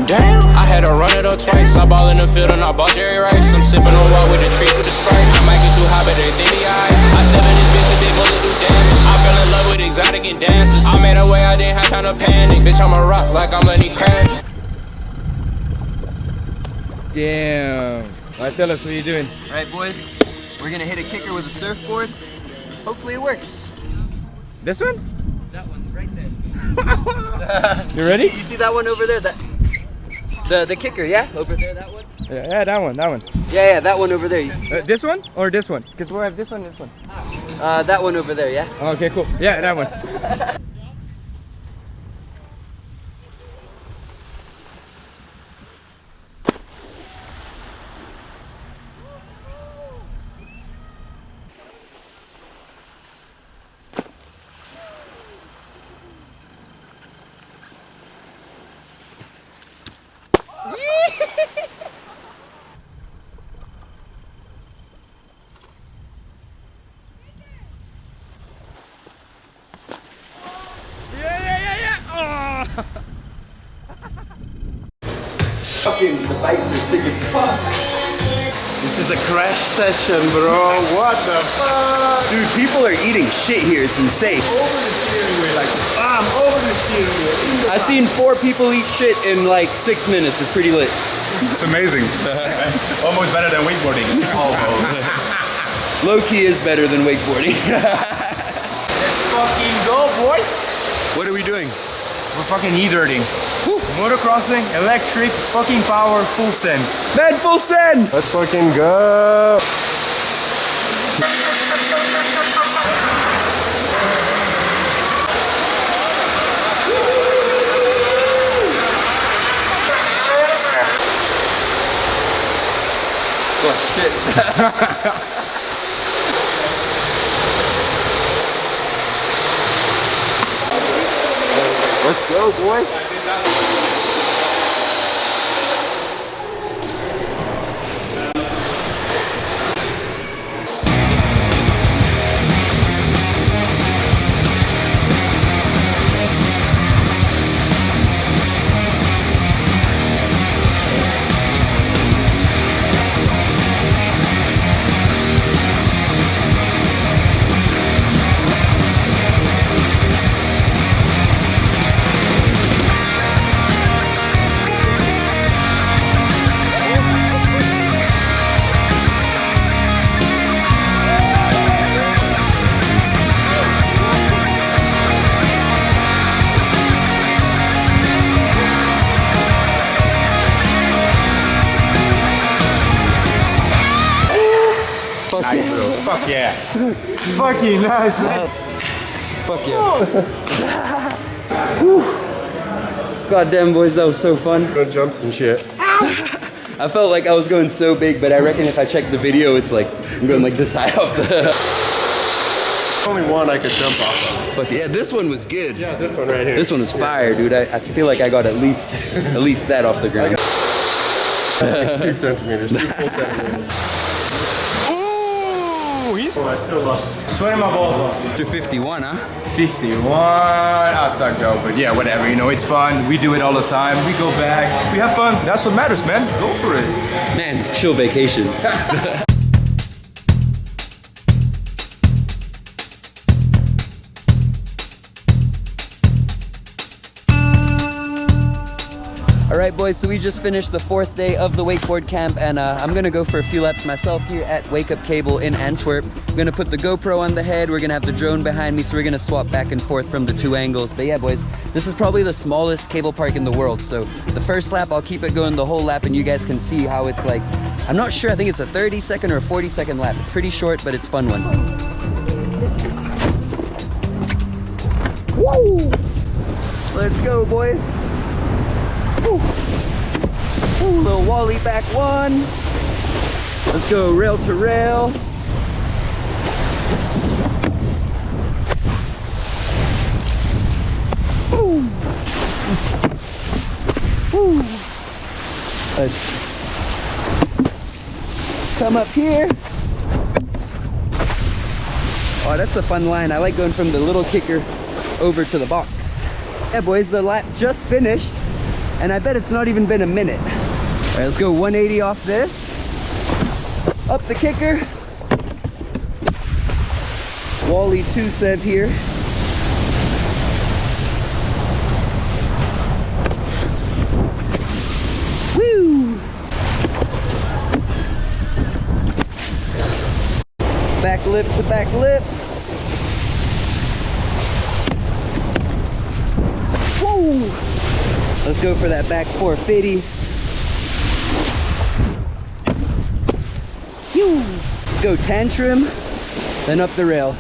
damn. I had to run it up twice. I ball in the field and I bought Jerry Rice. I'm sipping on water with the trees with the Sprite. I might get too high, but they think me high. I step in this bitch and big bullet do damage. I fell in love with exotic and dances. I made a way, I didn't have time to panic. Bitch, I'm a rock like I'm Lenny Kravitz. Damn. Alright, tell us what you're doing. Alright, boys. We're gonna hit a kicker with a surfboard. Hopefully it works. This one? That one, right there. You ready? You see that one over there? The kicker, yeah? Over there, that one? Yeah, that one. Yeah, that one over there. This one or this one? Because we have this one, this one. That one over there, yeah? Okay, cool. Yeah, that one. Fucking, the bikes are sick as fuck. This is a crash session, bro. What the fuck? Dude, people are eating shit here. It's insane. Over the steering wheel, like, bam, over the steering wheel. I've seen 4 people eat shit in like 6 minutes. It's pretty lit. It's amazing. Almost better than wakeboarding. Low-key is better than wakeboarding. Let's fucking go, boys. What are we doing? We're fucking e-dirting. Motocrossing, electric, fucking power, full send. Man, full send! Let's fucking go. Oh, shit. Let's go, boys. Nice, bro. Fuck yeah. Fucking nice, man. Fuck yeah. God damn, boys, that was so fun. Doing jumps and shit. I felt like I was going so big, but I reckon if I check the video, it's like I'm going like this high off the... Only one I could jump off of. But yeah, this one was good. Yeah, this one right here. This one was fire, dude. I feel like I got at least that off the ground. Like 2 centimeters, 2 full centimeters. Ooh, he's... Oh, I still lost. Sweating my balls off. 251, huh? 51. I suck though, but yeah, whatever. You know, it's fun. We do it all the time. We go back. We have fun. That's what matters, man. Go for it. Man, chill vacation. Alright boys, so we just finished the 4th day of the wakeboard camp, and I'm gonna go for a few laps myself here at Wake Up Cable in Antwerp. I'm gonna put the GoPro on the head, we're gonna have the drone behind me, so we're gonna swap back and forth from the 2 angles. But yeah boys, this is probably the smallest cable park in the world, so the first lap I'll keep it going the whole lap and you guys can see how it's like. I'm not sure, I think it's a 30-second or a 40-second lap. It's pretty short, but it's a fun one. Woo! Let's go boys. Ooh. Ooh, little Wally back one. Let's go rail to rail. Ooh. Ooh. Let's come up here. Oh, that's a fun line. I like going from the little kicker over to the box. Yeah boys, the lap just finished. and I bet it's not even been a minute. All right, let's go 180 off this. Up the kicker. Wally 2 Sev here. Woo! Back lip to back lip. Woo! Let's go for that back 450. Woo! Let's go tantrum, then up the rail.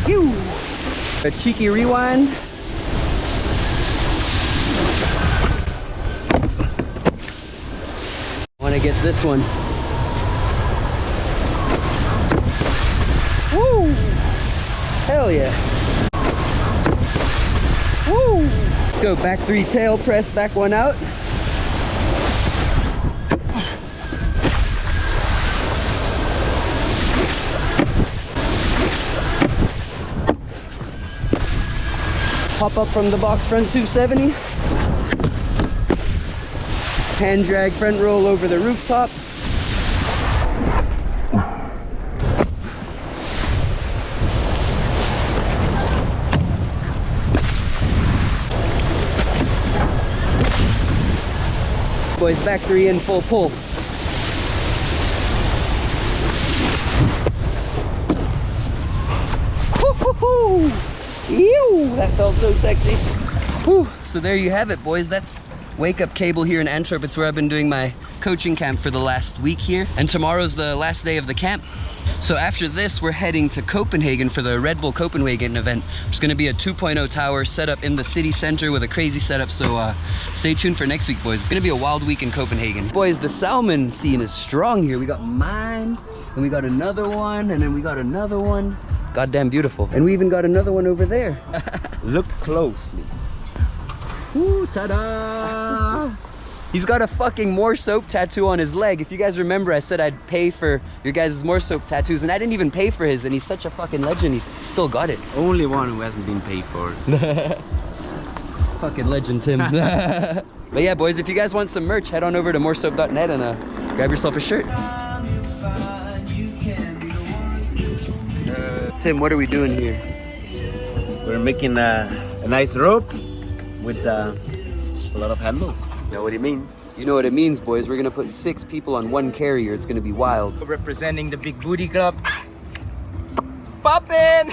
Woo! A cheeky rewind. Want to get this one. Woo! Hell yeah. Woo! Let's go back 3 tail press, back 1 out. Pop up from the box front 270. Hand drag front roll over the rooftop. Boys, back 3 in, full pull. Woo-hoo-hoo! Ew, that felt so sexy. Whew. So there you have it, boys. That's Wake Up Cable here in Antwerp. It's where I've been doing my coaching camp for the last week here. And tomorrow's the last day of the camp. So after this, we're heading to Copenhagen for the Red Bull Copenhagen event. It's gonna be a 2.0 tower set up in the city center with a crazy setup. So stay tuned for next week, boys. It's gonna be a wild week in Copenhagen. Boys, the salmon scene is strong here. We got mine, and we got another one, and then we got another one. Goddamn beautiful. And we even got another one over there. Look closely. Ooh, ta-da! He's got a fucking more soap tattoo on his leg. If you guys remember, I said I'd pay for your guys' more soap tattoos, and I didn't even pay for his, and he's such a fucking legend. He's still got it. Only one who hasn't been paid for. Fucking legend, Tim. But yeah, boys, if you guys want some merch, head on over to moresoap.net and grab yourself a shirt. Tim, what are we doing here? We're making a nice rope with a lot of handles. You know what it means? You know what it means, boys. We're gonna put 6 people on 1 carrier. It's gonna be wild. Representing the Big Booty Club. Poppin'!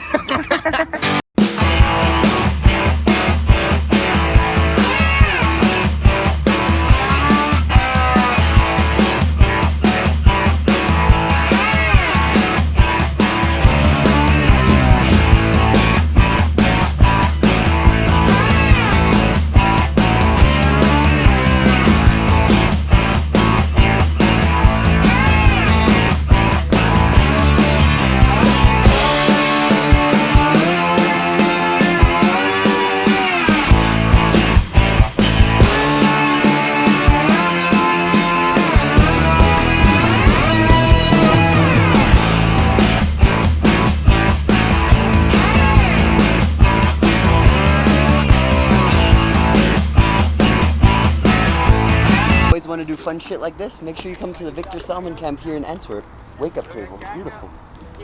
Want to do fun shit like this? Make sure you come to the Victor Salmon camp here in Antwerp. Wake Up Cable, it's beautiful.